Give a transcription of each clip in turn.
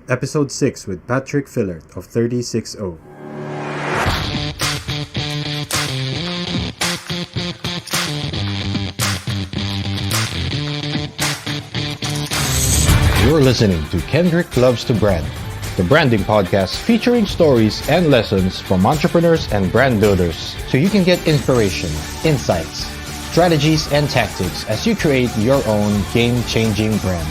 Episode 6 with Patrick Filart of 36-O. You're listening to Kendrick Loves to Brand, the branding podcast featuring stories and lessons from entrepreneurs and brand builders so you can get inspiration, insights, strategies, and tactics as you create your own game-changing brand.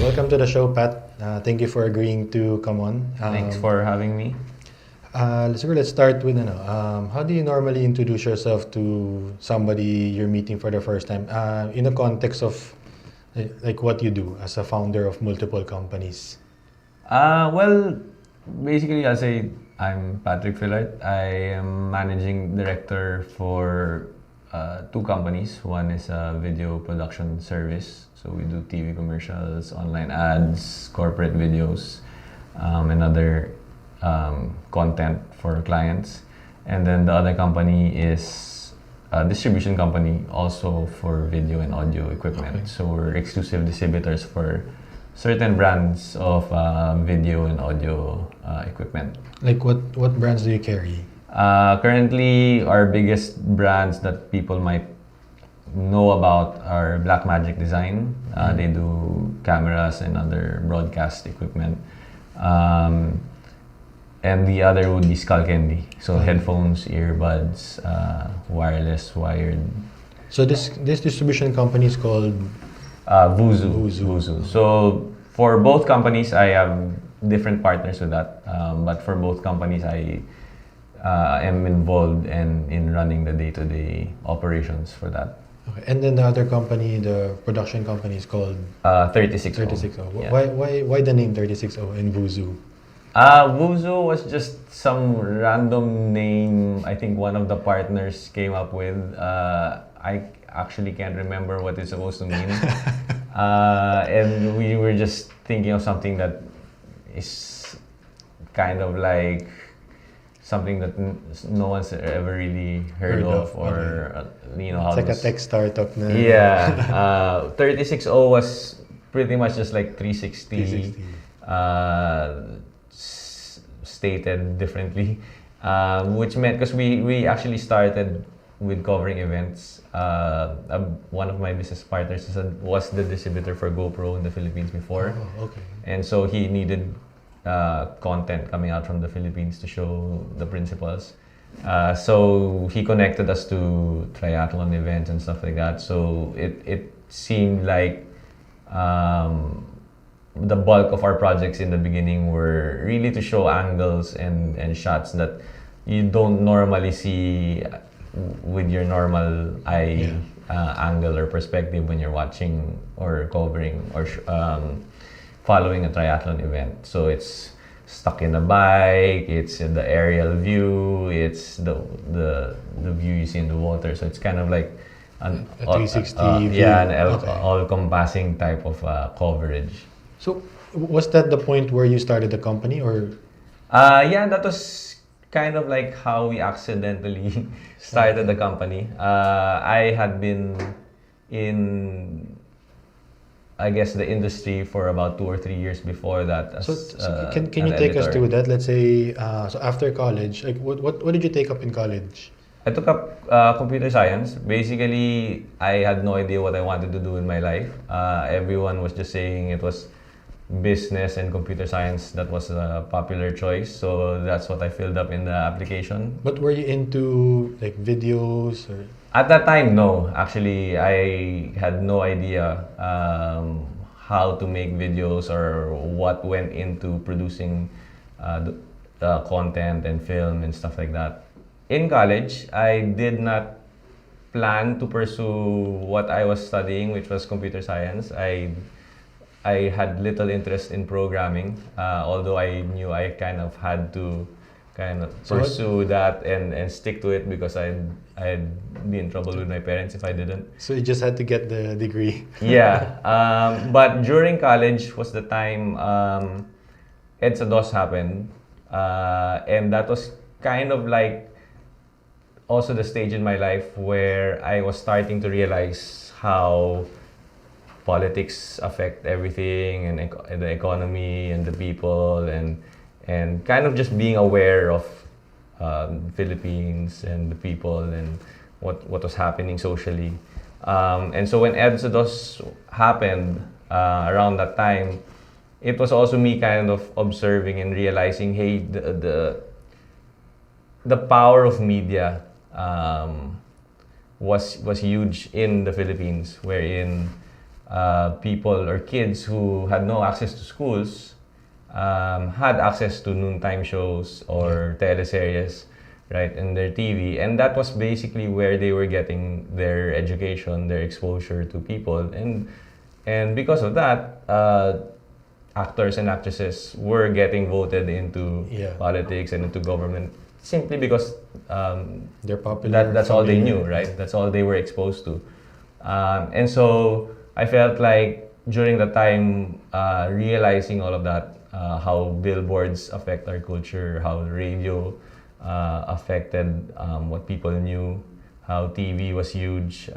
Welcome to the show, Pat. Thank you for agreeing to come on. Thanks for having me. Let's start with how do you normally introduce yourself to somebody you're meeting for the first time in the context of like what you do as a founder of multiple companies? Well, basically, I'll say I'm Patrick Filart. I am managing director for two companies. One is a video production service. So we do TV commercials, online ads, corporate videos, and other content for clients. And then the other company is a distribution company also for video and audio equipment. Okay. So we're exclusive distributors for certain brands of video and audio equipment. Like what brands do you carry? Currently, our biggest brands that people might know about are Blackmagic Design. They do cameras and other broadcast equipment. And the other would be Skull Candy. So headphones, earbuds, wireless, wired. So this distribution company is called Voozu. So for both companies, I have different partners with that. But for both companies, I am involved in running the day-to-day operations for that. Okay. And then the other company, the production company, is called 36-O. 36-O. Yeah. Why the name 36-O and Voozu? Voozu was just some random name I think one of the partners came up with. I actually can't remember what it's supposed to mean. And we were just thinking of something that is kind of like something that no one's ever really heard of or you know, it's like a tech startup na. Yeah. 36-O was pretty much just like 360. Stated differently, which meant because we actually started with covering events. One of my business partners was the distributor for GoPro in the Philippines before. Oh, okay. And so he needed content coming out from the Philippines to show the principals. So he connected us to triathlon events and stuff like that. So it seemed like the bulk of our projects in the beginning were really to show angles and shots that you don't normally see with your normal eye angle or perspective when you're watching or covering or following a triathlon event. So it's stuck in a bike, it's in the aerial view, it's the view you see in the water. So it's kind of like a 360 view. All-encompassing type of coverage. So, was that the point where you started the company, or? That was kind of like how we accidentally started the company. I had been in, I guess, the industry for about 2 or 3 years before that. Can you take us through that? Let's say, so after college, like what did you take up in college? I took up computer science. Basically, I had no idea what I wanted to do in my life. Everyone was just saying it was business and computer science that was a popular choice, so that's what I filled up in the application. But were you into like videos or? At that time, no. Actually, I had no idea how to make videos or what went into producing the content and film and stuff like that. In college, I did not plan to pursue what I was studying, which was computer science. I had little interest in programming, although I knew I kind of had to pursue that and stick to it because I'd be in trouble with my parents if I didn't. So you just had to get the degree. Yeah, but during college was the time EDSA DOS happened, and that was kind of like also the stage in my life where I was starting to realize how politics affect everything, and the economy and the people, and kind of just being aware of Philippines and the people and what was happening socially. And so when EDSA happened around that time, it was also me kind of observing and realizing, hey, the power of media was huge in the Philippines, wherein people or kids who had no access to schools had access to noontime shows or teleseries, right, in their TV, and that was basically where they were getting their education, their exposure to people, and because of that, actors and actresses were getting voted into politics and into government simply because they're popular. That's all they knew, right? That's all they were exposed to, and so I felt like during the time realizing all of that, how billboards affect our culture, how radio affected what people knew, how TV was huge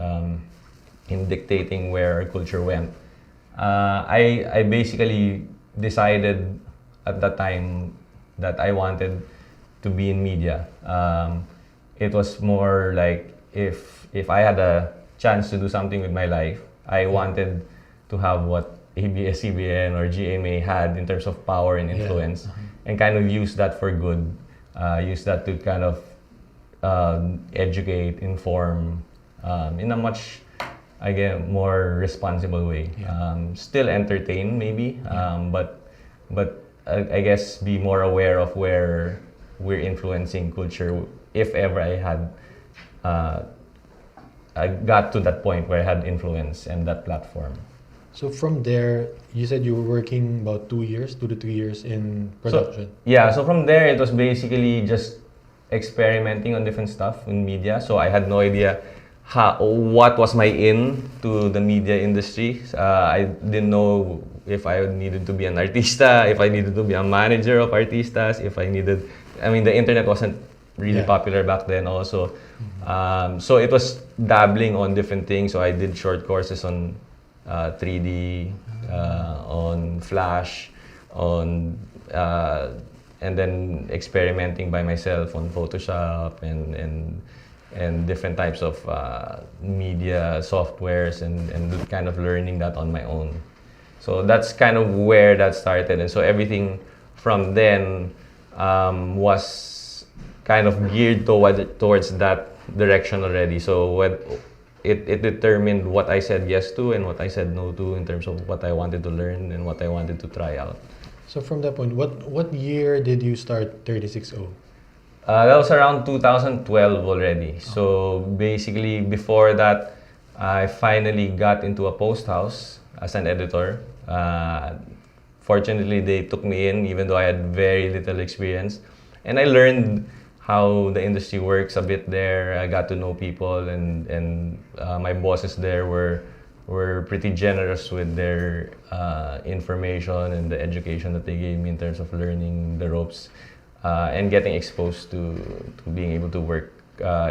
in dictating where our culture went. I basically decided at that time that I wanted to be in media. It was more like if I had a chance to do something with my life, I wanted to have what ABS-CBN or GMA had in terms of power and influence, and kind of use that for good. Use that to kind of educate, inform in a much, again, more responsible way. Still entertain maybe, but I guess be more aware of where we're influencing culture. If ever I got to that point where I had influence and that platform. So from there, you said you were working about 2 to 3 years in production. So from there, it was basically just experimenting on different stuff in media. So I had no idea what was my in to the media industry. I didn't know if I needed to be an artista, if I needed to be a manager of artistas, the internet wasn't really popular back then also. So it was dabbling on different things. So I did short courses on 3D, on Flash, and then experimenting by myself on Photoshop and different types of media softwares and kind of learning that on my own. So that's kind of where that started, and so everything from then was kind of geared towards that direction already. So when it determined what I said yes to and what I said no to in terms of what I wanted to learn and what I wanted to try out. So from that point, what year did you start 36O? That was around 2012 already. So basically before that, I finally got into a post house as an editor. Fortunately, they took me in even though I had very little experience. And I learned how the industry works a bit there. I got to know people, and my bosses there were pretty generous with their information and the education that they gave me in terms of learning the ropes and getting exposed to being able to work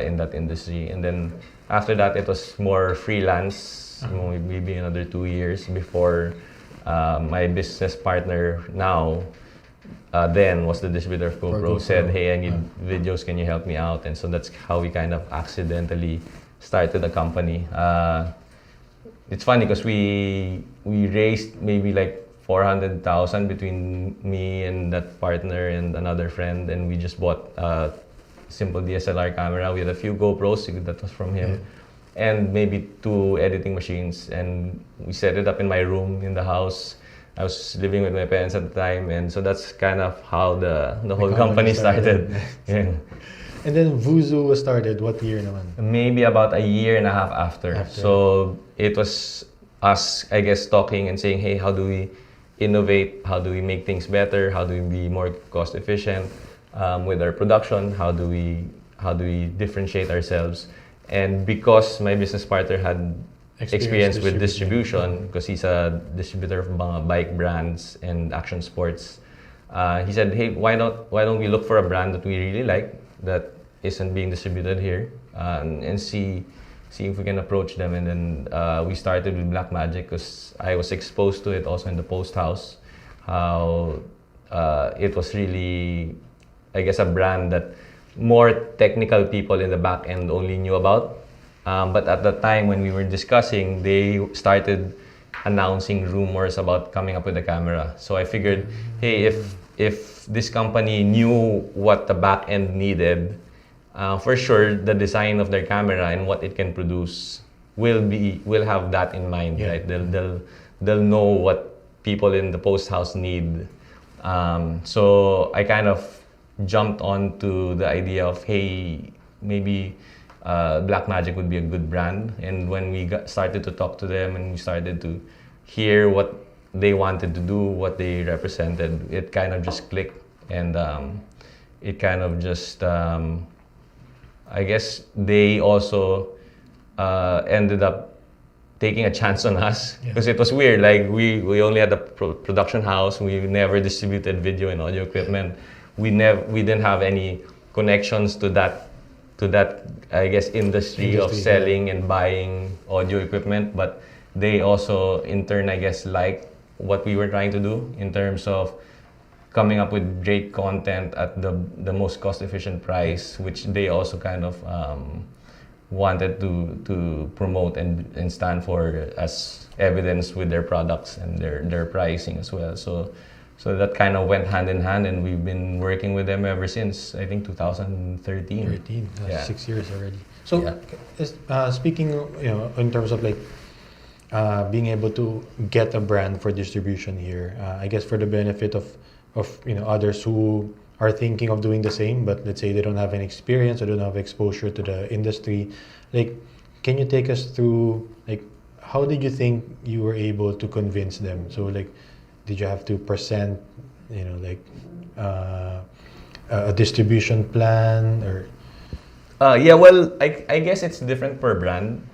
in that industry. And then after that, it was more freelance, maybe another 2 years before my business partner now then was the distributor of GoPro, said, hey, I need videos, can you help me out? And so that's how we kind of accidentally started the company. It's funny because we raised maybe like 400,000 between me and that partner and another friend, and we just bought a simple DSLR camera. We had a few GoPros, that was from him, and maybe 2 editing machines, and we set it up in my room in the house. I was living with my parents at the time, and so that's kind of how the whole company started. Yeah. And then Voozu was started, what year naman? Maybe about a year and a half after. So it was us, I guess, talking and saying, hey, how do we innovate? How do we make things better? How do we be more cost efficient with our production? How do we differentiate ourselves? And because my business partner had experience with distribution, because he's a distributor of mga bike brands and action sports, he said, hey, why don't we look for a brand that we really like that isn't being distributed here, and see see if we can approach them. And then we started with Black Magic because I was exposed to it also in the Post House. How it was really, I guess, a brand that more technical people in the back end only knew about. But at the time when we were discussing, they started announcing rumors about coming up with a camera. So I figured, hey, if this company knew what the back end needed, for sure the design of their camera and what it can produce will have that in mind, right? They'll know what people in the Post House need. So I kind of jumped onto the idea of, hey, maybe Blackmagic would be a good brand. And when we started to talk to them and we started to hear what they wanted to do, what they represented, it kind of just clicked. And it kind of just, I guess they also ended up taking a chance on us, because it was weird. Like we only had a production house. We never distributed video and audio equipment. We didn't have any connections to that I guess industry of selling and buying audio equipment. But they also in turn, I guess, liked what we were trying to do in terms of coming up with great content at the most cost efficient price, which they also kind of wanted to promote and stand for as evidence with their products and their pricing as well. So that kind of went hand in hand, and we've been working with them ever since, I think, 2013. 6 years already. So speaking, in terms of like being able to get a brand for distribution here, I guess for the benefit of others who are thinking of doing the same, but let's say they don't have any experience or don't have exposure to the industry, like, can you take us through, like, how did you think you were able to convince them? So, like, did you have to present, a distribution plan, or? Yeah, well, I guess it's different per brand.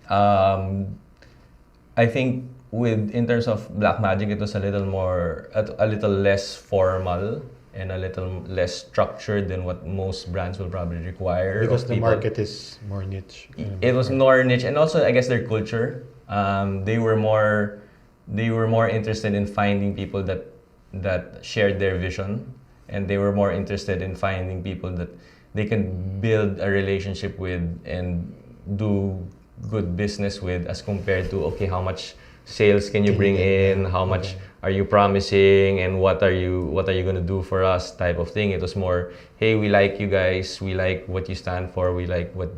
I think in terms of Blackmagic, it was a little less formal and a little less structured than what most brands will probably require. Because the market is more niche. It was more niche, and also I guess their culture. They were more interested in finding people that shared their vision, and they were more interested in finding people that they can build a relationship with and do good business with, as compared to, okay, how much sales can you bring in, how much are you promising, and what are you going to do for us, type of thing. It was more, hey, we like you guys, we like what you stand for, we like what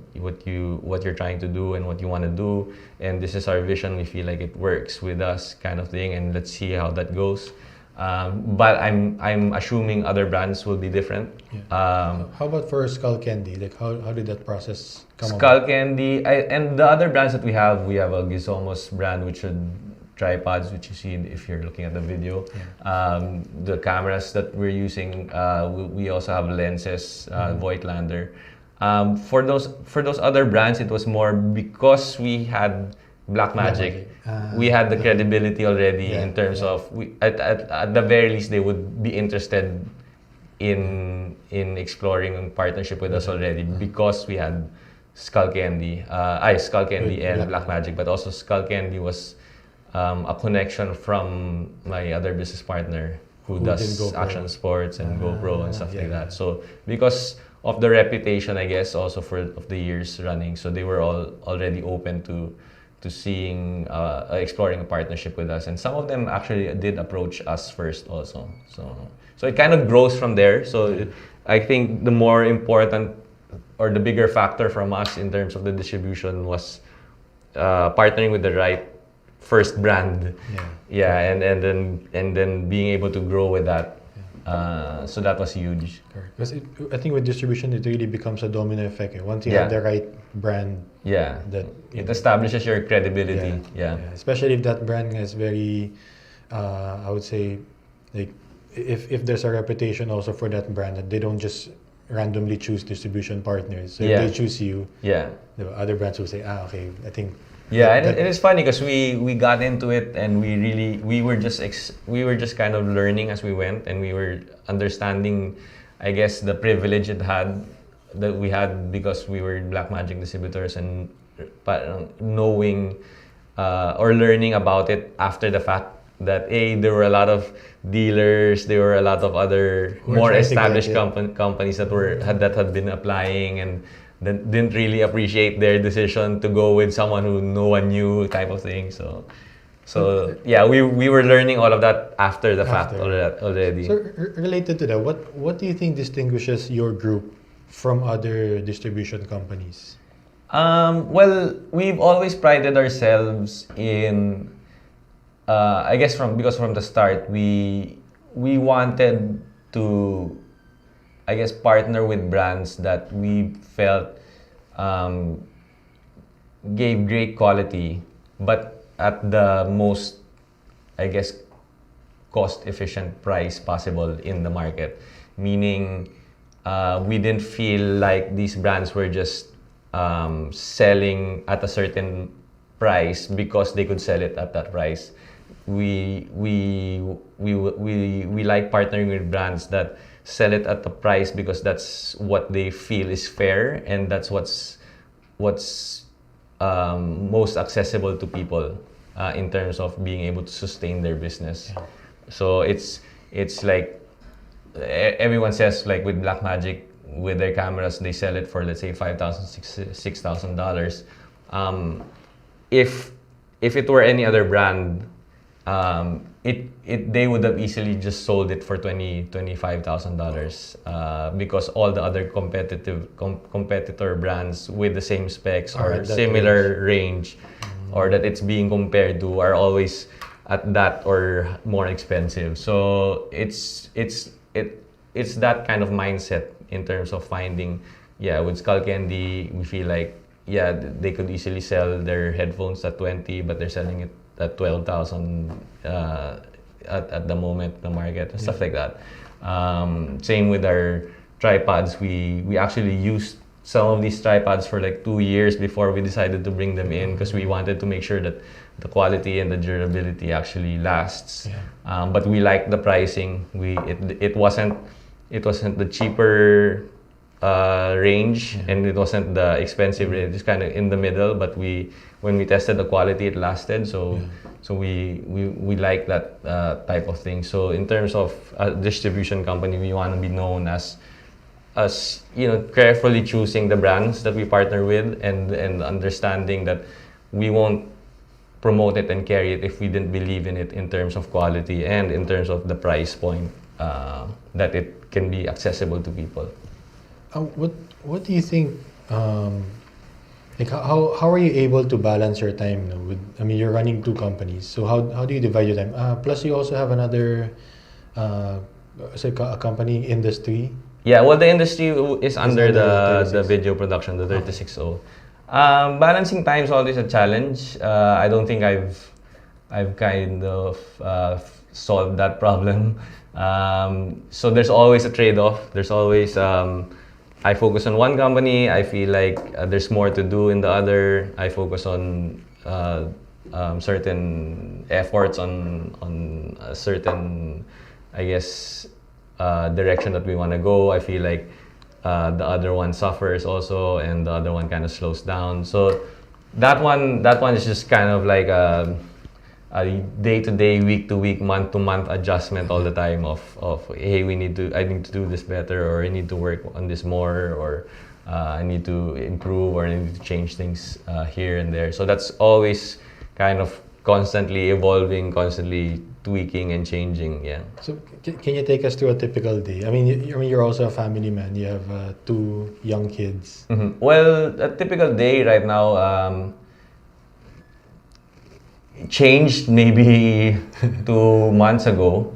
you're trying to do and what you want to do, and this is our vision, we feel like it works with us, kind of thing, and let's see how that goes. But I'm assuming other brands will be different. How about for Skull Candy? Like, how did that process come about? Skull Candy, and the other brands that we have a Gizomos brand, which are tripods, which you see if you're looking at the video. The cameras that we're using, we also have lenses, Voigtlander. For those other brands, it was more because we had Blackmagic. We had the credibility already, in terms of at the very least they would be interested in exploring a partnership with us already, because we had Skull Candy and Blackmagic. But also Skull Candy was a connection from my other business partner who does action sports and GoPro and stuff like that. So because of the reputation, I guess, also of the years running, so they were all already open to seeing exploring a partnership with us, and some of them actually did approach us first also. So it kind of grows from there. So I think the more important or the bigger factor from us in terms of the distribution was partnering with the right first brand, and then being able to grow with that. So that was huge. Because I think with distribution, it really becomes a domino effect. Once you have the right brand, that it establishes your credibility. Especially if that brand is very, I would say, like, if there's a reputation also for that brand, that they don't just randomly choose distribution partners. So if they choose you, the other brands will say, okay, I think. Yeah, and it's funny because we got into it, and we were just kind of learning as we went, and we were understanding, I guess, the privilege that we had because we were Blackmagic distributors, and parang knowing or learning about it after the fact that there were a lot of dealers, there were a lot of other Who are more trying to get established it. companies that had been applying and that didn't really appreciate their decision to go with someone who no one knew, type of thing. So yeah, we were learning all of that after the fact already. So related to that, what do you think distinguishes your group from other distribution companies? Well, we've always prided ourselves in, I guess because from the start we wanted to, I guess, partner with brands that we felt gave great quality, but at the most, I guess, cost-efficient price possible in the market. Meaning, we didn't feel like these brands were just selling at a certain price because they could sell it at that price. We like partnering with brands that sell it at the price because that's what they feel is fair, and that's what's most accessible to people in terms of being able to sustain their business. Yeah. So it's like everyone says, like with Blackmagic, with their cameras, they sell it for, let's say, $5,000, $6,000. If it were any other brand, they would have easily just sold it for $25,000 because all the other competitor brands with the same specs or similar range, or that it's being compared to, are always at that or more expensive. So it's that kind of mindset in terms of finding, with Skull Candy, we feel like, they could easily sell their headphones at 20, but they're selling it at 12,000 at the moment in the market, and stuff like that. Same with our tripods. We actually used some of these tripods for like 2 years before we decided to bring them in, because we wanted to make sure that the quality and the durability actually lasts. But we liked the pricing. It wasn't the cheaper range, and it wasn't the expensive range. It was kind of in the middle. But when we tested the quality, it lasted. So we like that type of thing. So in terms of a distribution company, we want to be known as carefully choosing the brands that we partner with, and understanding that we won't promote it and carry it if we didn't believe in it in terms of quality and in terms of the price point, that it can be accessible to people. What do you think? Like how are you able to balance your time now you're running 2 companies, so how do you divide your time? Plus you also have another a company industry. Yeah, well, the industry is under the 36. video production, the 36-O. Balancing time is always a challenge. I don't think I've kind of solved that problem. So there's always a trade-off. There's always I focus on one company. I feel like there's more to do in the other. I focus on certain efforts on a certain, I guess, direction that we want to go. I feel like the other one suffers also, and the other one kind of slows down. So that one is just kind of like a day-to-day, week-to-week, month-to-month adjustment all the time of hey, I need to do this better, or I need to work on this more, or I need to improve, or I need to change things here and there. So that's always kind of constantly evolving, constantly tweaking and changing. Yeah. So can you take us through a typical day? You're also a family man. You have 2 young kids. Mm-hmm. Well, a typical day right now changed maybe 2 months ago.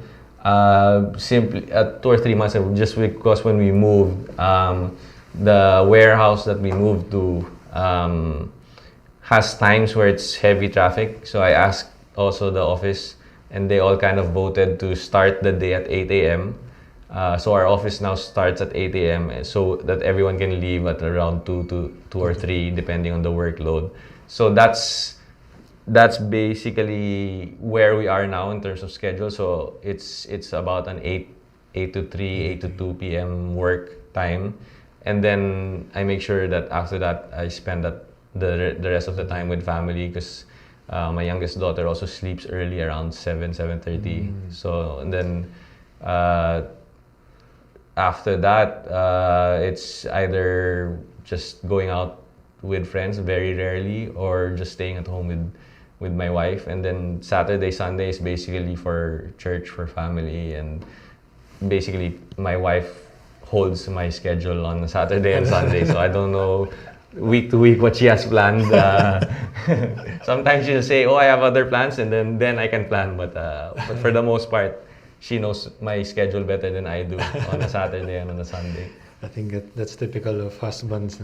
Simply 2 or 3 months ago, just because when we moved, the warehouse that we moved to has times where it's heavy traffic. So I asked also the office, and they all kind of voted to start the day at 8 a.m. So our office now starts at 8 a.m. so that everyone can leave at around 2 or 3, depending on the workload. So that's basically where we are now in terms of schedule. So it's about an 8 to 3, 8 to 2 p.m. work time. And then I make sure that after that I spend that the rest of the time with family, because my youngest daughter also sleeps early around 7:30. So and then after that, it's either just going out with friends very rarely, or just staying at home with my wife. And then Saturday, Sunday is basically for church, for family, and basically my wife holds my schedule on Saturday and Sunday. So I don't know week to week what she has planned. Sometimes she'll say, "Oh, I have other plans," and then I can plan. But for the most part, she knows my schedule better than I do on a Saturday and on a Sunday. I think that's typical of husbands.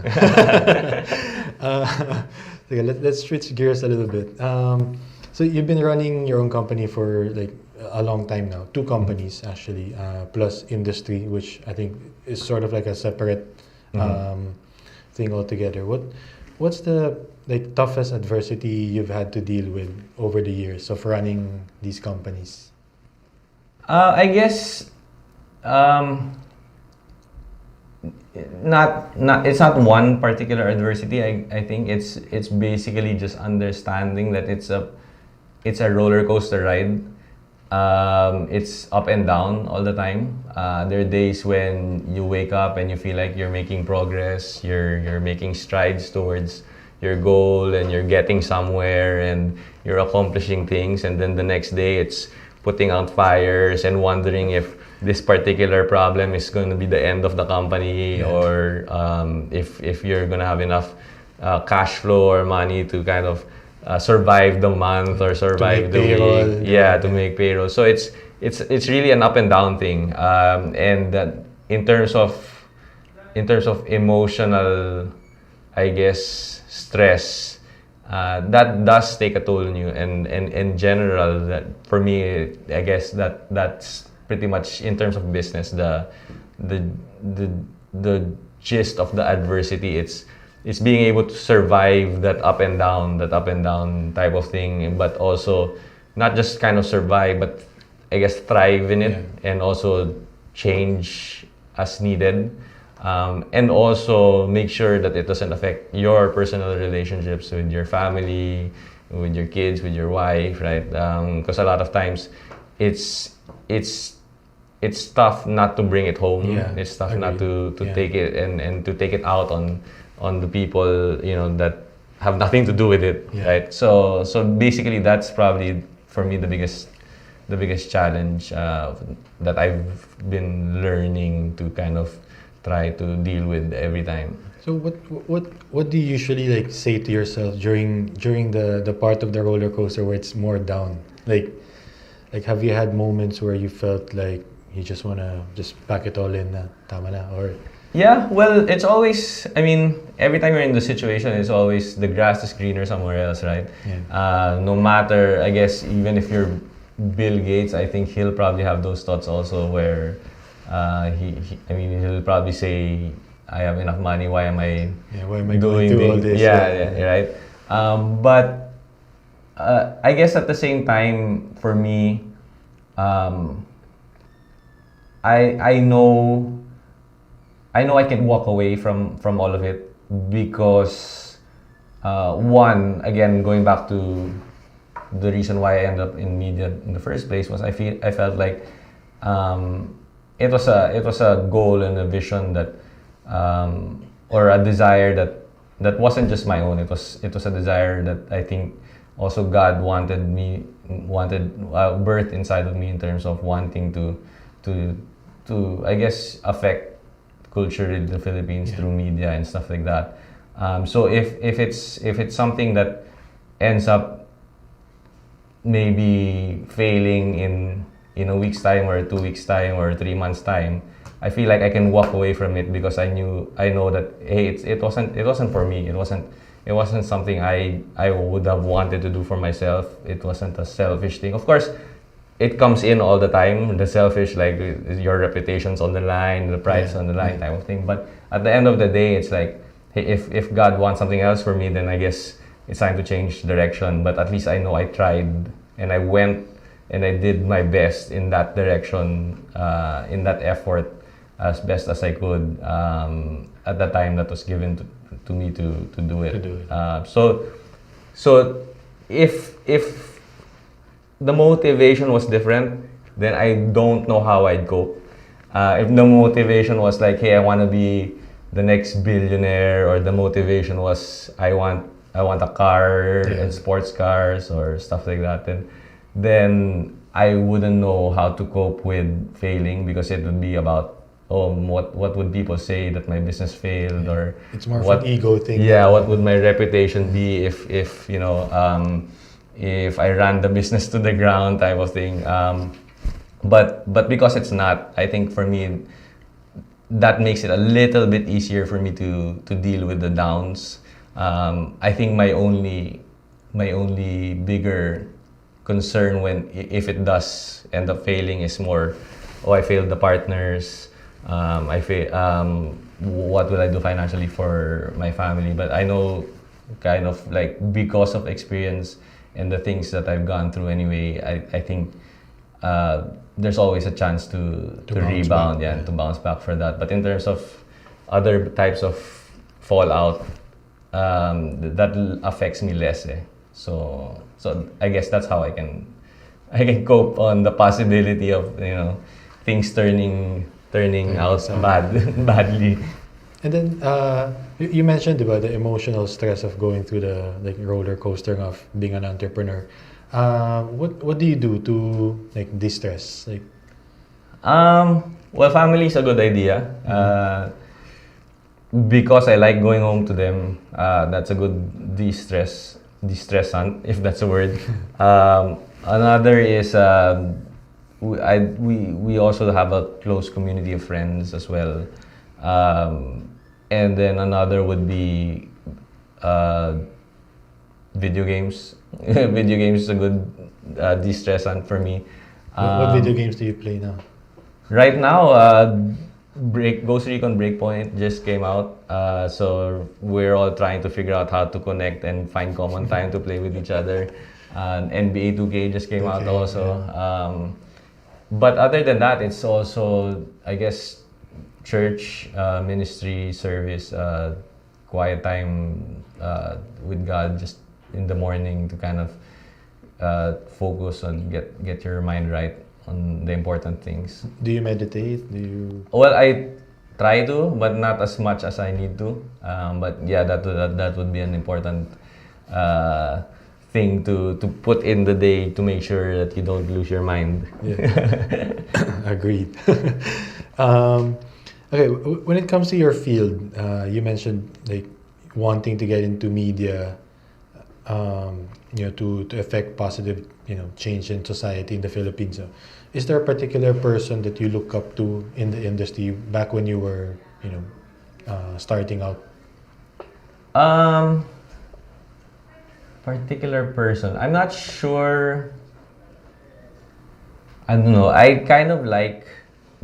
Okay, let's switch gears a little bit. So you've been running your own company for like a long time now. Two companies actually, plus industry, which I think is sort of like a separate thing altogether. What's the like toughest adversity you've had to deal with over the years of running these companies? I guess not it's not one particular adversity. I think it's basically just understanding that it's a roller coaster ride. It's up and down all the time. There are days when you wake up and you feel like you're making progress, you're making strides towards your goal, and you're getting somewhere and you're accomplishing things, and then the next day it's putting out fires and wondering if this particular problem is going to be the end of the company, or if you're going to have enough cash flow or money to kind of survive the month or survive the week. To make payroll. So it's really an up and down thing. And that in terms of emotional, I guess, stress, that does take a toll on you. And in general, that for me, I guess that's pretty much in terms of business, the gist of the adversity. It's being able to survive that up and down type of thing, but also not just kind of survive, but I guess thrive in it, and also change as needed, and also make sure that it doesn't affect your personal relationships with your family, with your kids, with your wife, right? Because a lot of times it's tough not to bring it home. It's tough not to take it and to take it out on the people, that have nothing to do with it, right? So basically that's probably for me the biggest challenge that I've been learning to kind of try to deal with every time. So what do you usually like say to yourself during the part of the roller coaster where it's more down? Like have you had moments where you felt like you just wanna just pack it all in na, tama na, or? Yeah, well, it's always, I mean, every time you're in the situation, it's always the grass is greener somewhere else, right? No matter, I guess, even if you're Bill Gates, I think he'll probably have those thoughts also, where he'll probably say, I have enough money, why am I doing all this? Right? But I guess at the same time, for me, I know I can walk away from all of it, because one, again, going back to the reason why I ended up in media in the first place, was I felt like it was a goal and a vision that or a desire that wasn't just my own. It was a desire that I think also God wanted birth inside of me, in terms of wanting to I guess affect culture in the Philippines through media and stuff like that. So if it's something that ends up maybe failing in a week's time, or 2 weeks time, or 3 months time, I feel like I can walk away from it, because I know that, hey, it wasn't for me. It wasn't something I would have wanted to do for myself. It wasn't a selfish thing. Of course, it comes in all the time, the selfish, like your reputation's on the line, the pride's on the line type of thing. But at the end of the day, it's like, hey, if God wants something else for me, then I guess it's time to change direction. But at least I know I tried, and I went, and I did my best in that direction, in that effort, as best as I could, at the time that was given to me to do it. To do it. So if the motivation was different, then I don't know how I'd cope. If the motivation was like, hey, I want to be the next billionaire, or the motivation was I want a car and sports cars or stuff like that, then I wouldn't know how to cope with failing, because it would be about, what would people say that my business failed, or it's more of an ego thing. Yeah, what would my reputation be if if I ran the business to the ground, type of thing. But because it's not, I think for me that makes it a little bit easier for me to deal with the downs. I think my only bigger concern if it does end up failing is more, I failed the partners. What will I do financially for my family? But I know, kind of like, because of experience and the things that I've gone through anyway, I think there's always a chance to rebound, and to bounce back for that. But in terms of other types of fallout, that affects me less. So I guess that's how I can cope on the possibility of things turning out badly. And then you mentioned about the emotional stress of going through the roller coaster of being an entrepreneur. What do you do to de-stress? Well, family is a good idea. Because I like going home to them. That's a good de-stressant, if that's a word. Another is we also have a close community of friends as well. And then another would be video games. Video games is a good de-stressant for me. What video games do you play now? Right now, Ghost Recon Breakpoint just came out. So we're all trying to figure out how to connect and find common time to play with each other. NBA 2K just came out also. Yeah. But other than that, it's also, I guess, church, ministry, service, quiet time with God, just in the morning, to kind of focus on get your mind right on the important things. Do you meditate? Do you? Well, I try to, but not as much as I need to. But yeah, that would be an important thing to put in the day to make sure that you don't lose your mind. Yeah. Agreed. Okay, when it comes to your field, you mentioned wanting to get into media, to affect positive, change in society in the Philippines. So, is there a particular person that you look up to in the industry back when you were, starting out? Particular person, I'm not sure. I don't know. I kind of like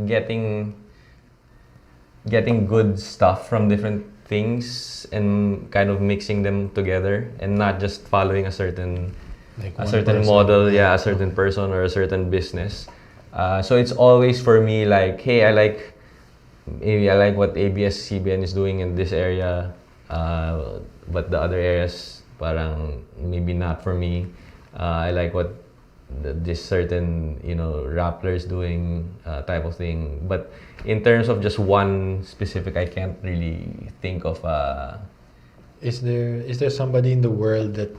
getting good stuff from different things and kind of mixing them together, and not just following a certain model, a certain person or a certain business. So it's always for me like, hey, I like what ABS-CBN is doing in this area, but the other areas parang maybe not for me. I like what this certain Rappler is doing, type of thing. But in terms of just one specific, I can't really think of. Is there somebody in the world that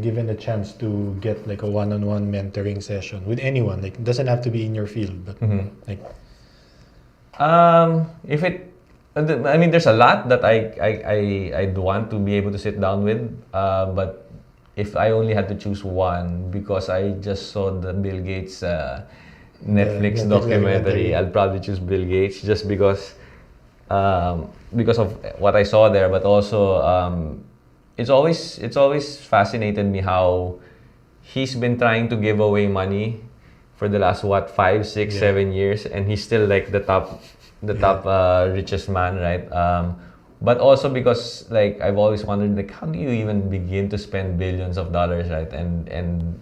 given a chance to get a one-on-one mentoring session with anyone, it doesn't have to be in your field, but if it, I mean, there's a lot that I'd want to be able to sit down with, but if I only had to choose one, because I just saw the Bill Gates Netflix documentary, I'd probably choose Bill Gates, just because of what I saw there, but also it's always fascinated me how he's been trying to give away money for the last 5, 6, 7 years, and he's still the top richest man, right? But also because I've always wondered how do you even begin to spend billions of dollars, right? And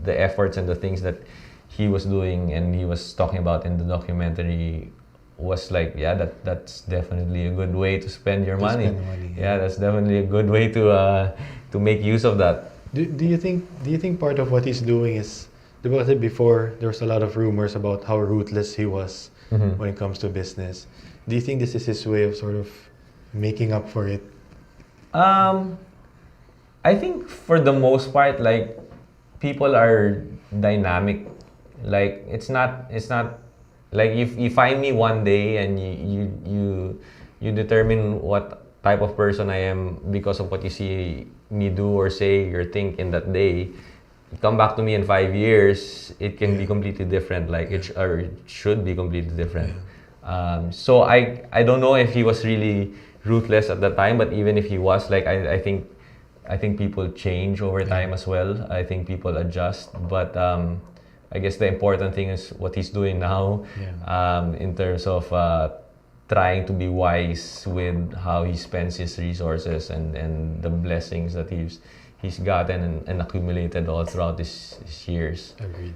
the efforts and the things that he was doing and he was talking about in the documentary was like, yeah, that's definitely a good way to spend your money. spend money, Yeah, that's definitely a good way to make use of that. Do you think part of what he's doing is because before there was a lot of rumors about how ruthless he was when it comes to business. Do you think this is his way of sort of making up for it? I think for the most part, like, people are dynamic. Like, it's not like if you find me one day and you determine what type of person I am because of what you see me do or say or think in that day. Come back to me in 5 years, it can be completely different. Like, or it should be completely different. So I don't know if he was really ruthless at the time, but even if he was, like, I think people change over time as well. I think people adjust, but I guess the important thing is what he's doing now, in terms of trying to be wise with how he spends his resources and the blessings that he's gotten and accumulated all throughout his years. Agreed.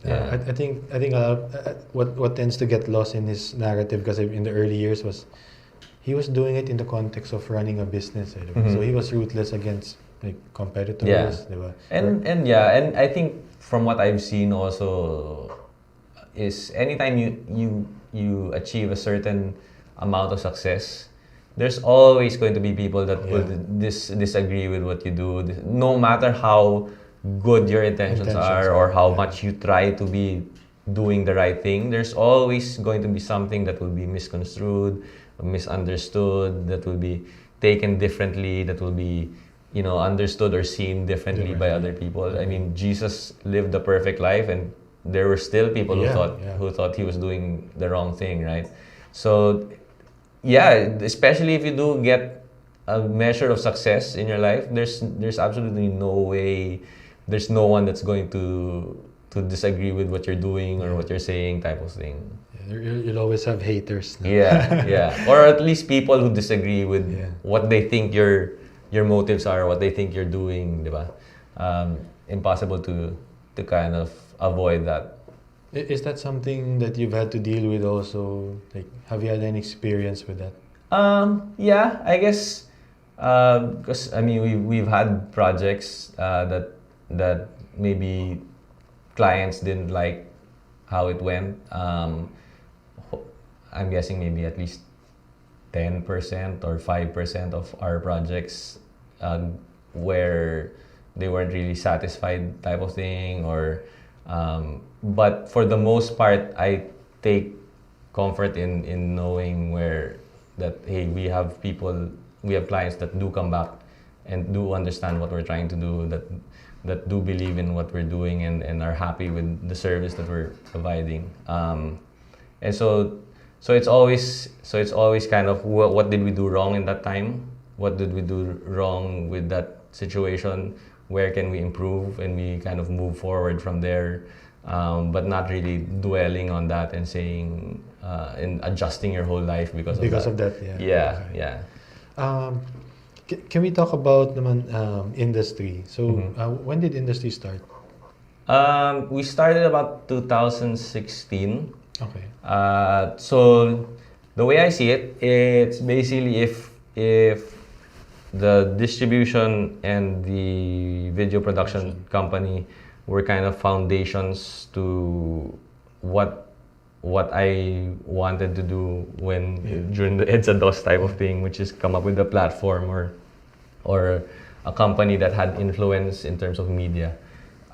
Yeah. I think a lot of, what tends to get lost in his narrative, because in the early years, was he was doing it in the context of running a business. So he was ruthless against like competitors. Diba? And I think from what I've seen also is anytime you achieve a certain amount of success, there's always going to be people that will disagree with what you do, no matter how good your intentions are or how much you try to be doing the right thing. There's always going to be something that will be misconstrued, misunderstood, that will be taken differently, that will be, understood or seen differently by other people. I mean, Jesus lived the perfect life, and there were still people who thought he was doing the wrong thing, right? So, especially if you do get a measure of success in your life, there's absolutely no way, there's no one that's going to disagree with what you're doing or what you're saying, type of thing. You'll always have haters. No? Or at least people who disagree with what they think your motives are, what they think you're doing, diba? Impossible to kind of avoid that. Is that something that you've had to deal with also? Like, have you had any experience with that? I guess, because I mean we've had projects that maybe clients didn't like how it went. I'm guessing maybe at least 10% or 5% of our projects where they weren't really satisfied, type of thing, or but for the most part, I take comfort in knowing that hey, we have clients that do come back and do understand what we're trying to do, that do believe in what we're doing and are happy with the service that we're providing. And so it's always kind of what did we do wrong in that time? What did we do wrong with that situation? Where can we improve? And we kind of move forward from there, but not really dwelling on that and saying and adjusting your whole life because of that. Can we talk about naman industry? So when did industry start? We started about 2016. Okay. So the way I see it, it's basically if the distribution and the video production company were kind of foundations to what I wanted to do during the EDSA DOS type of thing, which is come up with a platform or a company that had influence in terms of media.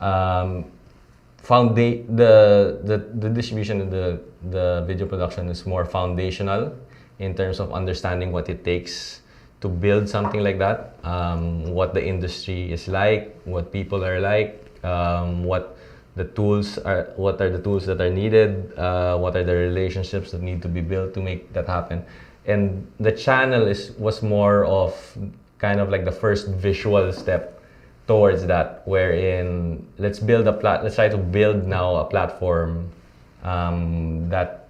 The distribution and the video production is more foundational in terms of understanding what it takes to build something like that, what the industry is like, what people are like, what are the tools that are needed, what are the relationships that need to be built to make that happen. And the channel was more of kind of like the first visual step towards that, wherein let's try to build now a platform that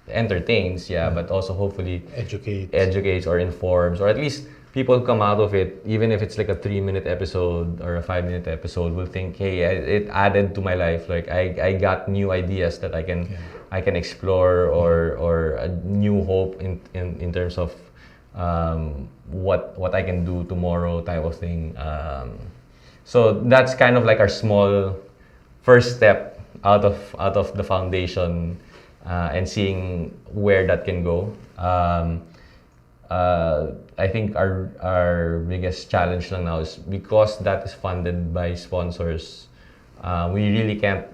entertains, but also hopefully educates or informs, or at least people come out of it, even if it's like a 3-minute episode or a 5-minute episode, will think, hey, it added to my life. Like I got new ideas that I can explore, or a new hope in terms of what I can do tomorrow type of thing. So that's kind of like our small first step out of the foundation, and seeing where that can go. I think our biggest challenge lang now is because that is funded by sponsors. We really can't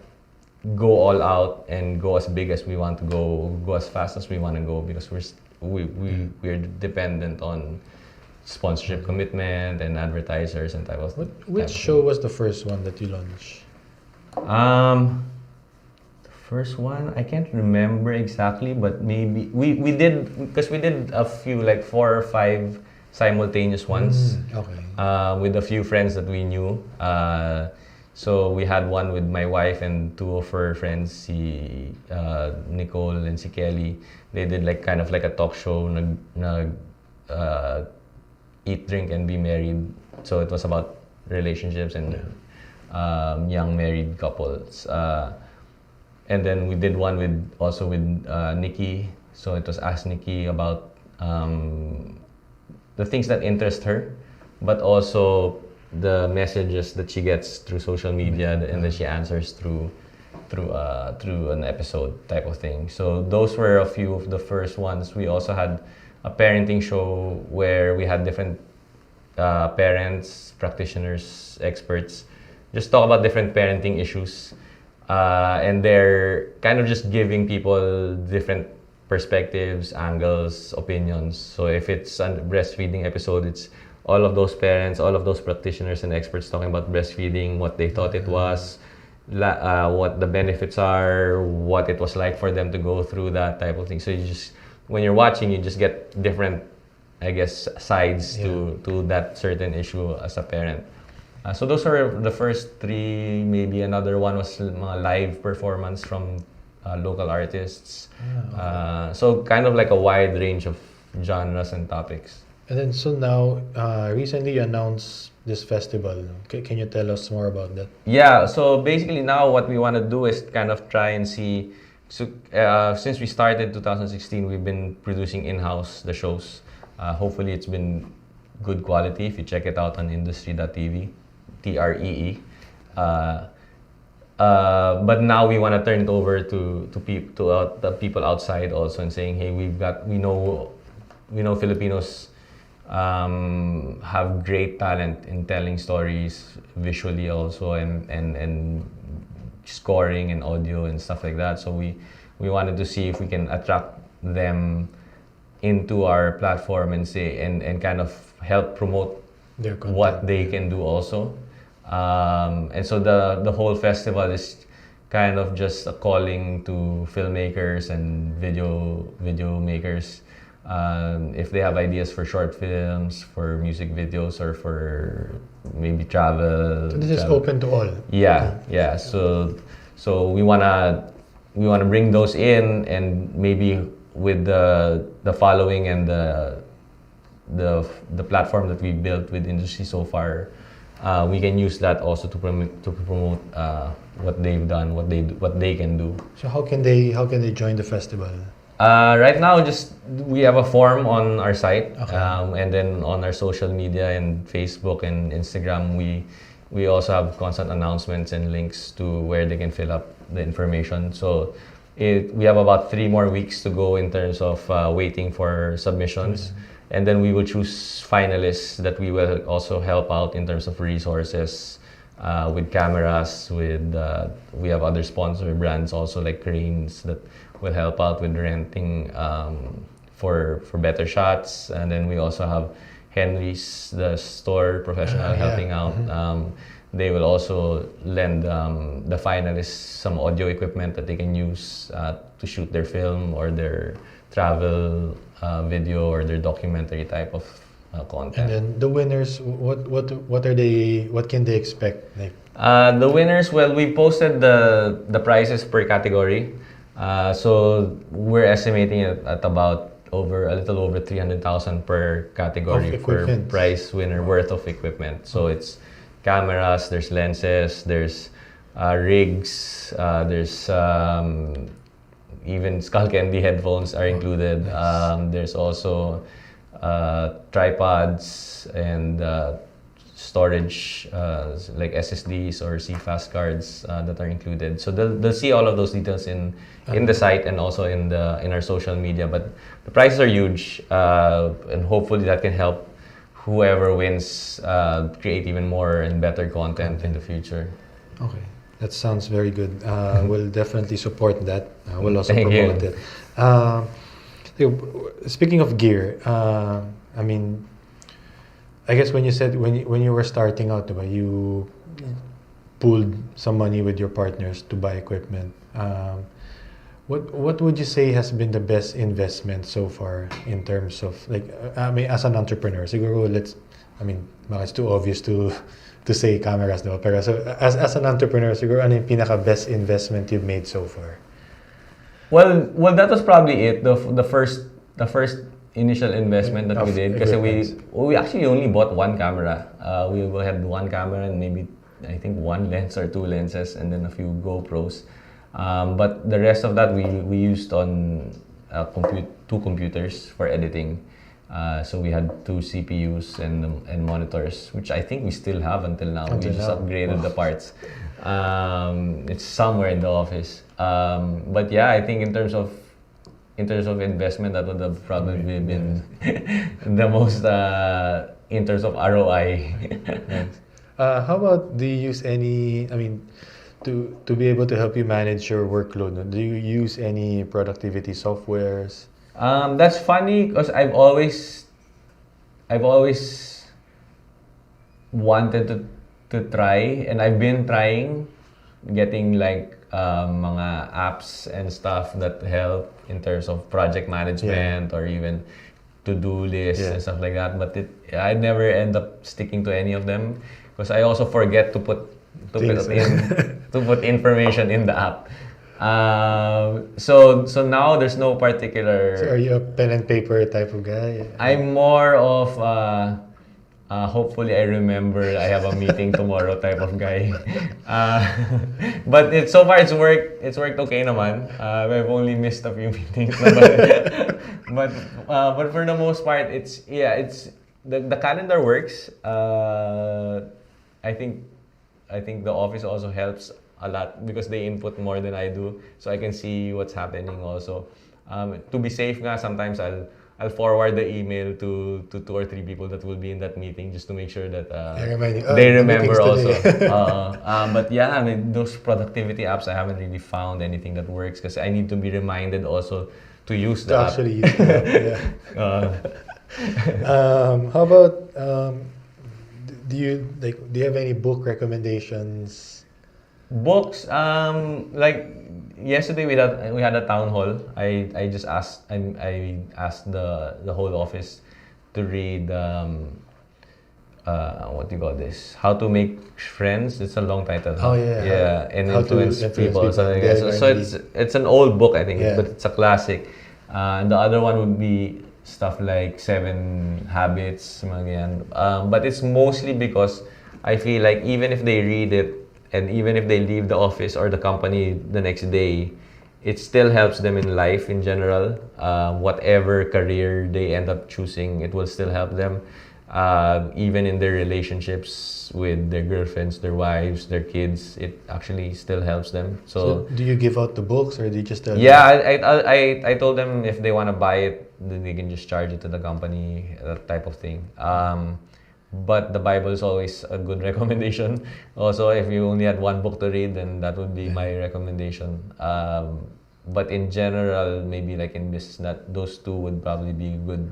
go all out and go as big as we want to go as fast as we want to go, because we're dependent on sponsorship commitment and advertisers and type of. Which show was the first one that you launched? The first one, I can't remember exactly, but maybe we did, because we did a few, like 4 or 5 simultaneous ones. Okay. With a few friends that we knew. So we had one with my wife and 2 of her friends, si Nicole and si Kelly. They did like kind of like a talk show, eat, drink, and be married. So it was about relationships and young married couples. And then we did one with Nikki. So it was Ask Nikki about the things that interest her, but also the messages that she gets through social media, and then she answers through an episode type of thing. So those were a few of the first ones. We also had a parenting show where we had different parents, practitioners, experts, just talk about different parenting issues. And they're kind of just giving people different perspectives, angles, opinions. So if it's a breastfeeding episode, it's all of those parents, all of those practitioners and experts talking about breastfeeding, what they thought it was, what the benefits are, what it was like for them to go through that type of thing. So when you're watching, you just get different, I guess, sides to that certain issue as a parent. So those are the first 3. Maybe another one was live performance from local artists. So kind of like a wide range of genres and topics. And then so now, recently you announced this festival. Can you tell us more about that? Yeah, so basically now what we want to do is kind of try and see. So since we started 2016, we've been producing in-house the shows. Hopefully it's been good quality. If you check it out on industry.tv, TREE. But now we want to turn it over to the people outside also, and saying, hey, we know Filipinos have great talent in telling stories visually also, and scoring and audio and stuff like that. So we wanted to see if we can attract them into our platform and say and kind of help promote Their content, what they can do also. And so the whole festival is kind of just a calling to filmmakers and video makers. If they have ideas for short films, for music videos, or for maybe travel. So this is open to all. Yeah. So we wanna bring those in, and maybe with the following and the platform that we built with industry so far, we can use that also to promote what they've done, what they can do. So how can they join the festival? Right now, we have a form on our site, Okay. and then on our social media and Facebook and Instagram, we also have constant announcements and links to where they can fill up the information. So we have about 3 more weeks to go in terms of waiting for submissions, and then we will choose finalists that we will also help out in terms of resources, with cameras, we have other sponsor brands also like Cranes that will help out with renting for better shots. And then we also have Henry's, the store professional, helping out. They will also lend the finalists some audio equipment that they can use to shoot their film or their travel video or their documentary type of content. And then the winners, what are they? What can they expect? Like the winners, well, we posted the prizes per category. So we're estimating it at about a little over 300,000 per category Of for equipment. prize winner worth of equipment. So it's cameras, there's lenses, there's rigs, there's even skull candy headphones are included. Nice. There's also tripods and storage like SSDs or CFast cards that are included. So they'll see all of those details in the site and also in our social media. But the prices are huge, and hopefully that can help whoever wins create even more and better content in the future. Okay, that sounds very good. We'll definitely support that. We'll also Thank promote you. it. Speaking of gear, I mean, I guess when you said when you were starting out, diba, you pooled some money with your partners to buy equipment. What would you say has been the best investment so far in terms of like I mean as an entrepreneur? Siguro I mean baka it's too obvious to say cameras, diba? Pero so as an entrepreneur, siguro ano yung pinaka best investment you've made so far? Well, that was probably it. The first initial investment that we Of did, because equipment. we actually only bought one camera. We had one camera and maybe I think one lens or two lenses and then a few GoPros. But the rest of that we used on two computers for editing. So we had two CPUs and monitors, which I think we still have until now. Until We just now. upgraded Wow. the parts. It's somewhere in the office. But yeah, I think in terms of investment, that would have probably been the most in terms of ROI. Nice. How about do you use any? I mean, to be able to help you manage your workload, no? Do you use any productivity softwares? That's funny because I've always wanted to try, and I've been trying getting like mga apps and stuff that help in terms of project management or even to-do lists Yeah. and stuff like that. But I never end up sticking to any of them because I also forget to put Things. to put information in the app. So now there's no particular. So are you a pen and paper type of guy? I'm more of hopefully I remember I have a meeting tomorrow type of guy. But so far it's worked okay naman. I've only missed a few meetings. But for the most part it's the calendar works. I think the office also helps a lot because they input more than I do, so I can see what's happening also. To be safe nga, sometimes I'll forward the email to 2 or 3 people that will be in that meeting just to make sure that they the remember meeting's also. today. But yeah, I mean, those productivity apps, I haven't really found anything that works because I need to be reminded also to use the To app. actually use the app, Uh, how about do you have any book recommendations? Books, like yesterday we had a town hall. I just asked I asked the whole office to read what do you call this? How to Make Friends. It's a long title. Oh, yeah. Yeah, and How to influence Influence people. People. Something like Dale that. So Carnegie. it's an old book I think, Yeah. but it's a classic. And the other one would be stuff like 7 Habits, mga ganyan. But it's mostly because I feel like even if they read it and even if they leave the office or the company the next day, it still helps them in life in general. Whatever career they end up choosing, it will still help them. Even in their relationships with their girlfriends, their wives, their kids, it actually still helps them. So do you give out the books or do you just tell Yeah, them? I told them if they want to buy it, then they can just charge it to the company, that type of thing. But the Bible is always a good recommendation. Also, if you only had one book to read, then that would be my recommendation. But in general, maybe like in business, that those 2 would probably be good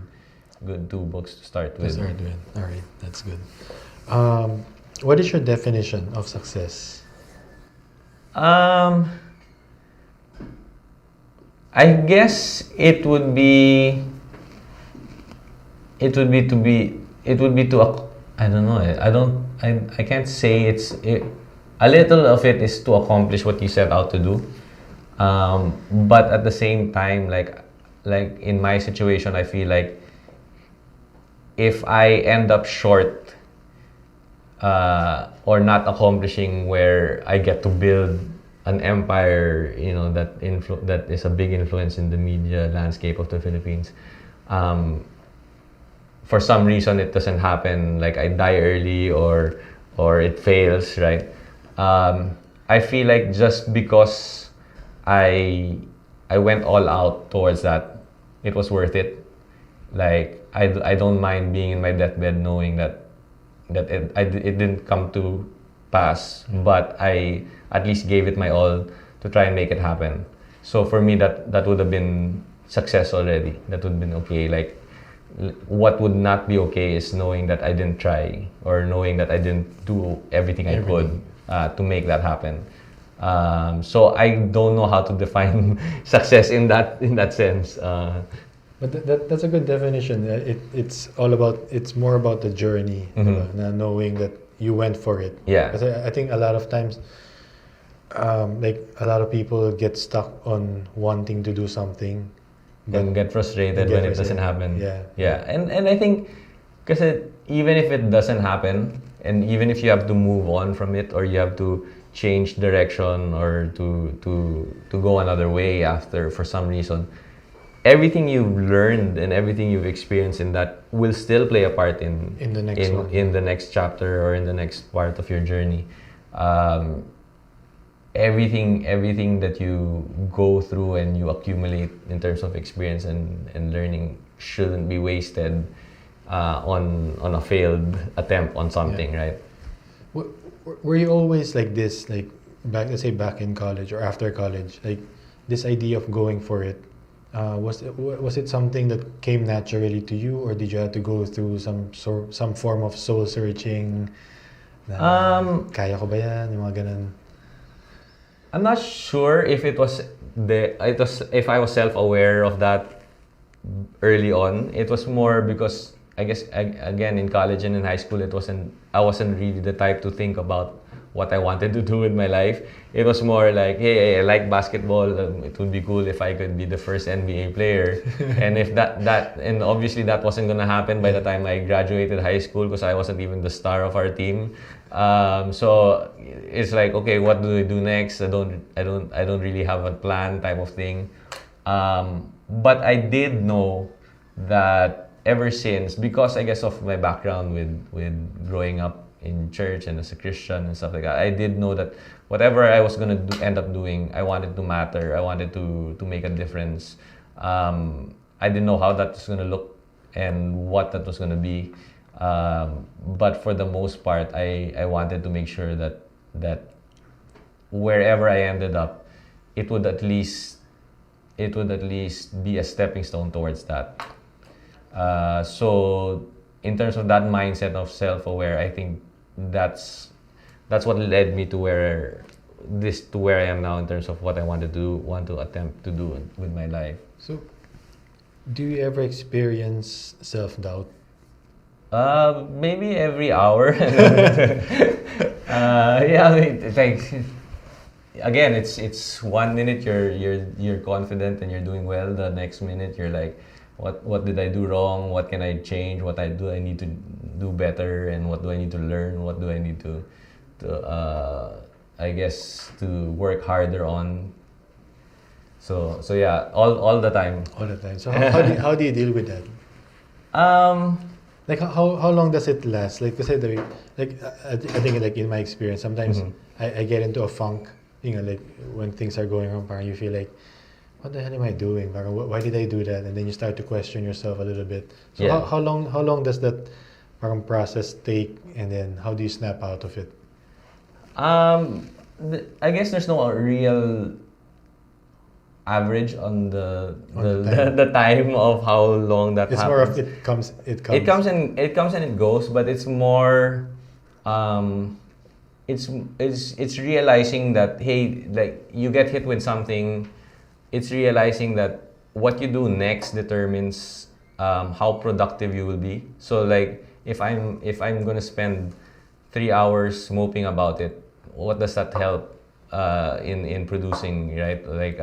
2 books to start with. All right, that's good. What is your definition of success? I guess it would be to I don't know. I can't say a little of it is to accomplish what you set out to do. But at the same time, like like in my situation, I feel like if I end up short or not accomplishing where I get to build an empire, that is a big influence in the media landscape of the Philippines. For some reason, it doesn't happen. Like I die early, or it fails, right? I feel like just because I went all out towards that, it was worth it. Like I don't mind being in my deathbed knowing that it didn't come to pass, but I at least gave it my all to try and make it happen. So for me, that would have been success already. That would have been okay. Like what would not be okay is knowing that I didn't try, or knowing that I didn't do everything I could to make that happen. So I don't know how to define success in that sense. But that's a good definition. It's more about the journey, diba? Na knowing that you went for it. Yeah. Because I think a lot of times, like a lot of people get stuck on wanting to do something, And get frustrated when it doesn't happen. Yeah. And I think, because even if it doesn't happen, and even if you have to move on from it, or you have to change direction, or to go another way after for some reason, everything you've learned and everything you've experienced in that will still play a part in the next one. In the next chapter, or in the next part of your journey. Everything that you go through and you accumulate in terms of experience and learning shouldn't be wasted on a failed attempt on something, right? Were you always like this, like let's say back in college or after college, like this idea of going for it? Was it something that came naturally to you, or did you have to go through some form of soul searching? Kaya ko ba yan? Yung mga ganun. I'm not sure if if I was self-aware of that early on. It was more because I guess again in college and in high school, I wasn't really the type to think about what I wanted to do with my life. It was more like, hey, I like basketball. It would be cool if I could be the first NBA player. And if and obviously that wasn't gonna happen by the time I graduated high school, because I wasn't even the star of our team. So it's like, okay, what do I do next? I don't really have a plan, type of thing. But I did know that ever since, because I guess of my background with growing up in church and as a Christian and stuff like that, I did know that whatever I was gonna end up doing, I wanted to matter. I wanted to make a difference. I didn't know how that was gonna look and what that was gonna be. But for the most part, I wanted to make sure that wherever I ended up, it would at least be a stepping stone towards that. So in terms of that mindset of self-aware, I think that's what led me to where I am now in terms of what I want to attempt to do with my life. So, do you ever experience self-doubt? Maybe every hour. Yeah, I mean, it's like, again, it's 1 minute you're confident and you're doing well. The next minute you're like, what did I do wrong? What can I change? What do I need to do better? And what do I need to learn? What do I need to I guess to work harder on? So yeah, all the time. All the time. So how do you deal with that? Like how long does it last? Like kasi I think like in my experience, sometimes I get into a funk, like when things are going wrong, parang you feel like, what the hell am I doing? Parang, why did I do that? And then you start to question yourself a little bit. So Yeah. how long does that parang process take, and then how do you snap out of it? I guess there's no real average on the time of how long that It's happens. more of it comes. It comes and it goes, but it's more it's realizing that, hey, like you get hit with something, it's realizing that what you do next determines how productive you will be. So like if I'm gonna spend 3 hours moping about it, what does that help in producing, right? Like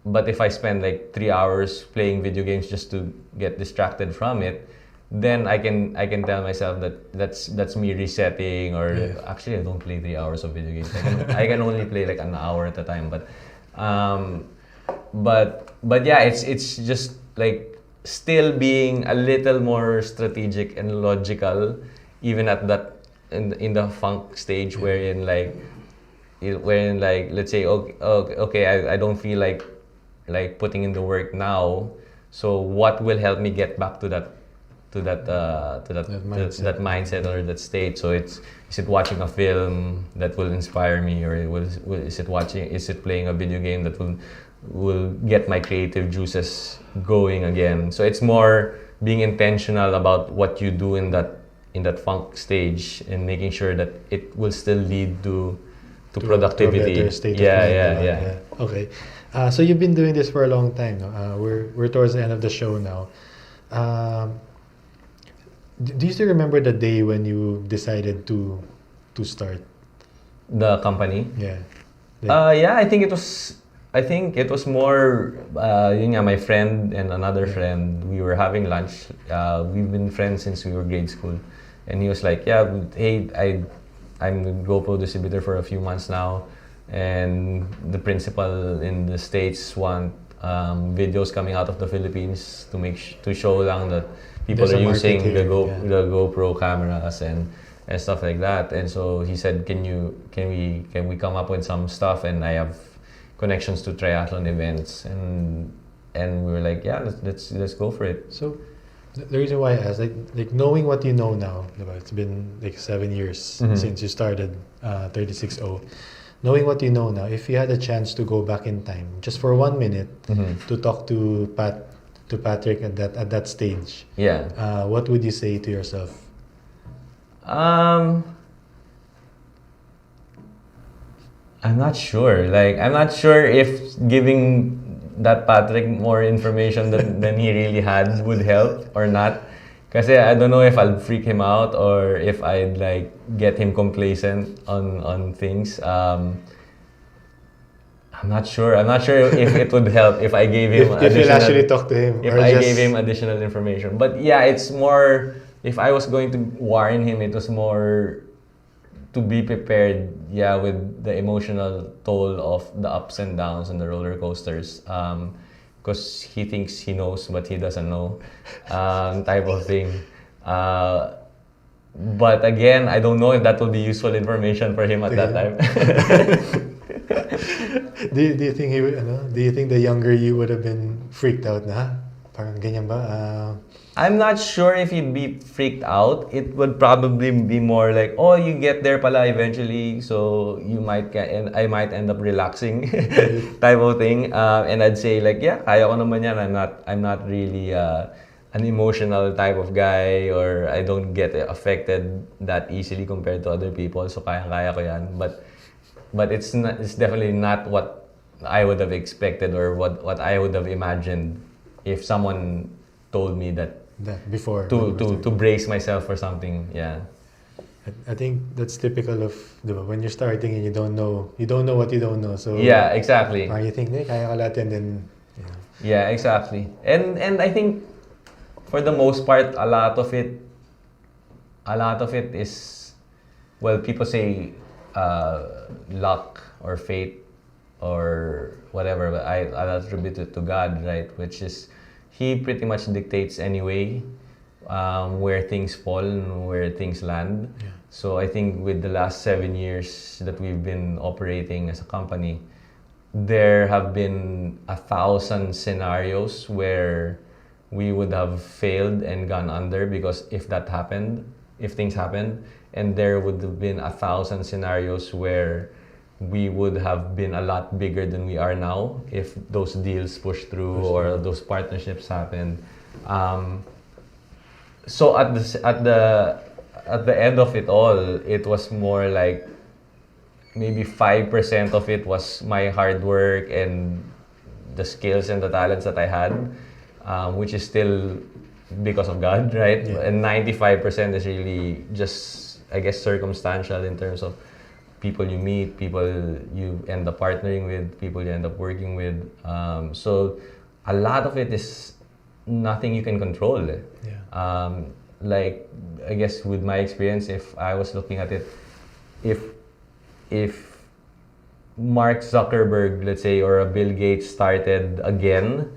but if I spend like 3 hours playing video games just to get distracted from it, then I can tell myself that that's me resetting, or actually I don't play 3 hours of video games. I can only play like an hour at a time. But yeah, it's just like still being a little more strategic and logical, even at that in the funk stage, wherein like let's say okay, I don't feel like putting in the work now, so what will help me get back to that mindset or that state? So is it watching a film that will inspire me, or is it playing a video game that will get my creative juices going again? So it's more being intentional about what you do in that funk stage, and making sure that it will still lead to productivity. To a better state yeah, of mind, yeah. Okay. So you've been doing this for a long time. No? We're towards the end of the show now. Do you still remember the day when you decided to start the company? Yeah. Yeah, I think it was more yun nga, my friend and another friend, we were having lunch. We've been friends since we were grade school, and he was like, yeah, hey, I'm GoPro distributor for a few months now, and the principal in the States want videos coming out of the Philippines to show lang that people are using the GoPro cameras and stuff like that. And so he said, can we come up with some stuff? And I have connections to triathlon events, and we were like, yeah, let's go for it. So the reason why I asked, like knowing what you know now, it's been like 7 years since you started 36-O. Knowing what you know now, if you had a chance to go back in time just for 1 minute to talk to Patrick at that stage, what would you say to yourself? I'm not sure. I'm not sure if giving that Patrick more information than he really had would help or not. Kasi I don't know if I'll freak him out or if I'd like get him complacent on things. I'm not sure. I'm not sure if it would help if I gave him if you'll actually talk to him. If I gave him additional information. But yeah, it's more, if I was going to warn him, it was more to be prepared, with the emotional toll of the ups and downs and the roller coasters. Because he thinks he knows, but he doesn't know, type of thing. But again, I don't know if that will be useful information for him at that time. Do you think he would, do you think the younger you would have been freaked out na? Parang ganyan ba? I'm not sure if he'd be freaked out. It would probably be more like, oh, you get there pala eventually, so you might and I might end up relaxing type of thing. And I'd say like, yeah, kaya ko naman yan. I'm not really an emotional type of guy, or I don't get affected that easily compared to other people. So kaya ko yan. But it's definitely not what I would have expected or what I would have imagined if someone told me that before to brace myself for something. I think that's typical of, diba, when you're starting and you don't know what you don't know. So yeah, exactly. You think, kaya ka lahat yan, then yeah, exactly. And I think for the most part, a lot of it is, well, people say luck or fate or whatever, but I'll attribute it to God, right? Which is, He pretty much dictates anyway where things fall and where things land. Yeah. So I think with the last 7 years that we've been operating as a company, there have been 1,000 scenarios where we would have failed and gone under, because if things happened, and there would have been 1,000 scenarios where we would have been a lot bigger than we are now if those deals push through or those partnerships happen. So at the end of it all, it was more like maybe 5% of it was my hard work and the skills and the talents that I had, which is still because of God, right? Yeah. And 95% is really just, I guess, circumstantial in terms of people you meet, people you end up partnering with, people you end up working with. So a lot of it is nothing you can control. Yeah. Like, I guess with my experience, if I was looking at it, if Mark Zuckerberg, let's say, or a Bill Gates started again,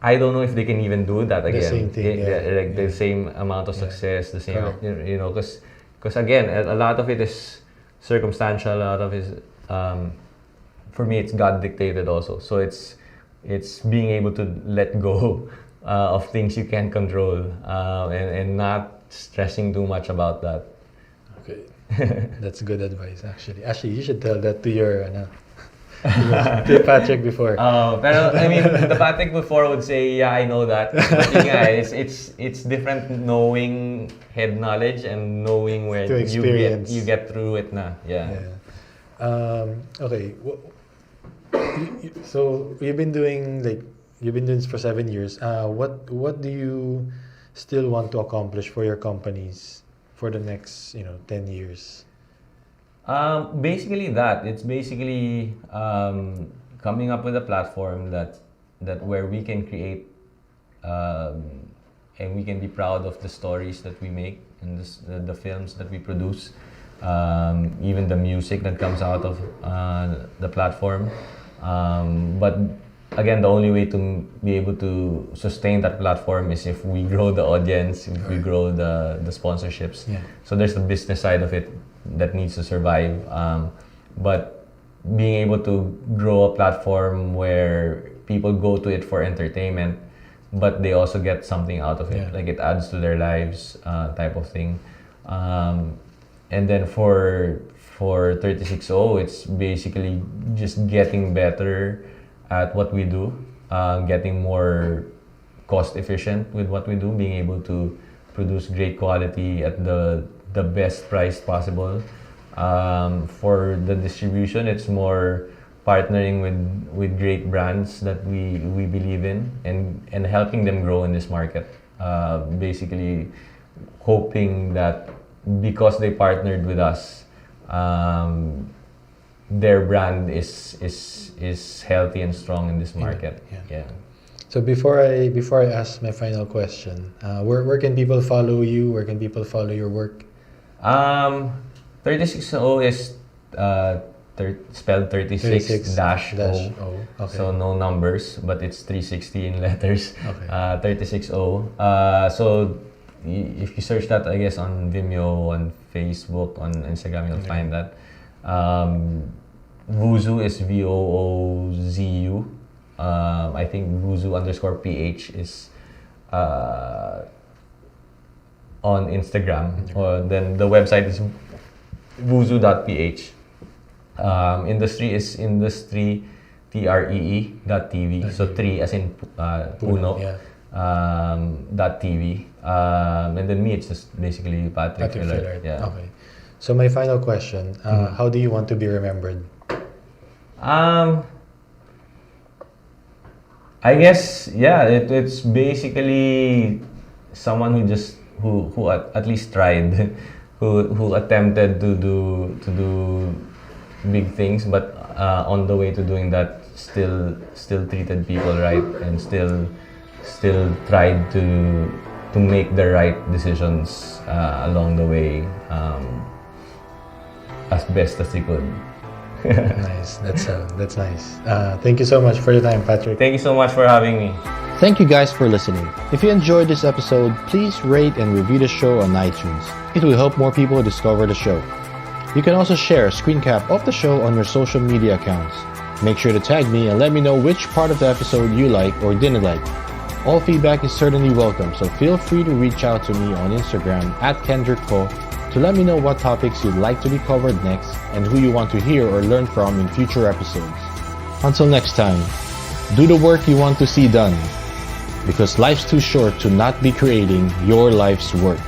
I don't know if they can even do that again. The same thing, The same amount of success, the same, Correct. because again, a lot of it is circumstantial. A lot of it is, for me, it's God dictated also. So it's being able to let go of things you can't control, and not stressing too much about that. Okay. That's good advice, actually. Actually, you should tell that to your to Patrick before. Pero I mean, the Patrick before would say, yeah, I know that. But yun nga, it's different knowing head knowledge and knowing when To experience. you get through it na. Yeah. Okay. So you've been doing this for 7 years. What do you still want to accomplish for your companies for the next 10 years? Basically that. It's basically coming up with a platform that where we can create and we can be proud of the stories that we make and the films that we produce, even the music that comes out of the platform. But again, the only way to be able to sustain that platform is if we grow the audience, if we grow the sponsorships. Yeah. So there's the business side of it that needs to survive. But being able to grow a platform where people go to it for entertainment, but they also get something out of it, Yeah. like it adds to their lives, type of thing. And then for 36O, it's basically just getting better at what we do, getting more cost efficient with what we do, being able to produce great quality at the best price possible. For the distribution, it's more partnering with great brands that we believe in and helping them grow in this market. Basically hoping that because they partnered with us, their brand is healthy and strong in this market. Yeah. So before I ask my final question, where can people follow you? Where can people follow your work? 36O is spelled 36-O. Okay. So no numbers, but it's 360 in letters. Okay. 36O. So if you search that, I guess on Vimeo, on Facebook, on Instagram, you'll find that. Voozu is VOOZU. I think Voozu_PH is on Instagram. Or then the website is voozu.ph. Industry is industry TREE.tv. So 3 as in Puno. Yeah. .tv. And then me, it's just basically Patrick Filart. Yeah. Okay. So my final question, how do you want to be remembered? I guess, yeah, it's basically someone who at least tried, who attempted to do big things, but on the way to doing that, still treated people right and still tried to make the right decisions along the way, as best as he could. Nice. That's nice. Thank you so much for your time, Patrick. Thank you so much for having me. Thank you guys for listening. If you enjoyed this episode, please rate and review the show on iTunes. It will help more people discover the show. You can also share a screen cap of the show on your social media accounts. Make sure to tag me and let me know which part of the episode you like or didn't like. All feedback is certainly welcome, so feel free to reach out to me on Instagram @KendrickCo to let me know what topics you'd like to be covered next and who you want to hear or learn from in future episodes. Until next time, do the work you want to see done, because life's too short to not be creating your life's work.